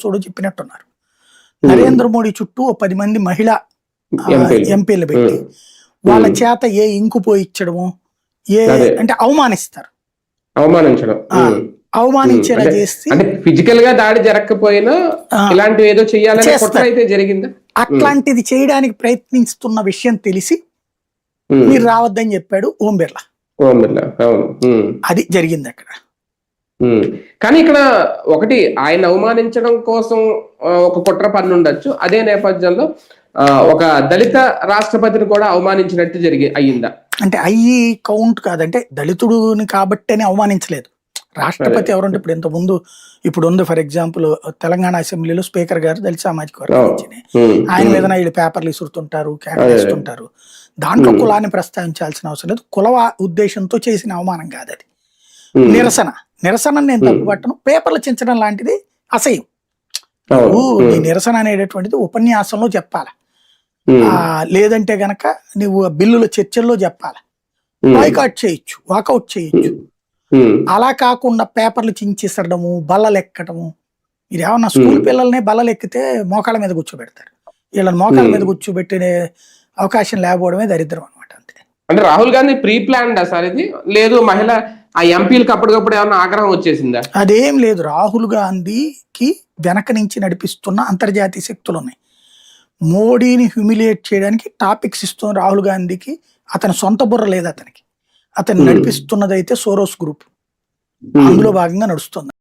సోడు చెప్పినట్టున్నారు. నరేంద్ర మోడీ చుట్టూ ఓ 10 మంది మహిళా ఎంపీలు పెట్టి వాళ్ళ చేత ఏ ఇంకు పోయిచ్చడము అంటే అవమానిస్తారు, అవమానించేలా చేసి ఫిజికల్ గా దాడి జరగకపోయినా ఇలాంటివి ఏదో చేయాలని కుట్ర అయితే జరిగిందా? అట్లాంటిది చేయడానికి ప్రయత్నిస్తున్న విషయం తెలిసి మీరు రావద్దని చెప్పాడు ఓం బిర్లా. అది జరిగింది అక్కడ. కానీ ఇక్కడ ఒకటి ఆయన అవమానించడం కోసం ఒక కుట్ర పన్ను ఉండొచ్చు. అదే నేపథ్యంలో ఒక దళిత రాష్ట్రపతిని కూడా అవమానించినట్టు అయ్యిందా? అంటే అయ్యి కౌంట్ కాదంటే దళితుడుని కాబట్టేనే అవమానించలేదు. రాష్ట్రపతి ఎవరంటే ఇప్పుడు ఇంత ముందు ఇప్పుడు ఉంది. ఫర్ ఎగ్జాంపుల్ తెలంగాణ అసెంబ్లీలో స్పీకర్ గారు దళిత సామాజిక వర్గం, ఆయన మీద వీళ్ళు పేపర్లు ఇసురుతుంటారు, కేకలేస్తుంటారు. దాంట్లో కులాన్ని ప్రస్తావించాల్సిన అవసరం లేదు. కుల ఉద్దేశంతో చేసిన అవమానం కాదు అది. నిరసన నేను తప్పుపట్టను. పేపర్లు చించడం లాంటిది అసహ్యం. నీ నిరసన అనేటటువంటిది ఉపన్యాసంలో చెప్పాలి, లేదంటే గనక నువ్వు బిల్లుల చర్చల్లో చెప్పాలి, బాయ్కాట్ చేయొచ్చు, వాకౌట్ చేయొచ్చు. అలా కాకుండా పేపర్లు చించేసడము, బల్లలు ఎక్కడము. మీరు ఏమన్నా స్కూల్ పిల్లల్ని బల్లలు ఎక్కితే మోకాళ్ళ మీద కూర్చోబెడతారు, వీళ్ళని మోకాళ్ళ మీద కూర్చోబెట్టే అవకాశం లేకపోవడమే దరిద్రం అనమాట. అంతే. అంటే Rahul Gandhi pre planned sir ఇది? లేదు మహిళ ఆ ఎంపీలకు అప్పటికప్పుడు ఏమన్నా ఆగ్రహం వచ్చేసిందా? అదేం లేదు. రాహుల్ గాంధీకి వెనక నుంచి నడిపిస్తున్న అంతర్జాతీయ శక్తులు ఉన్నాయి. మోడీని హ్యూమిలియేట్ చేయడానికి టాపిక్స్ ఇస్తున్న రాహుల్ గాంధీకి అతని సొంత బుర్ర లేదు. అతనికి అతను నడిపిస్తున్నదైతే సోరోస్ గ్రూప్, అందులో భాగంగా నడుస్తుంది.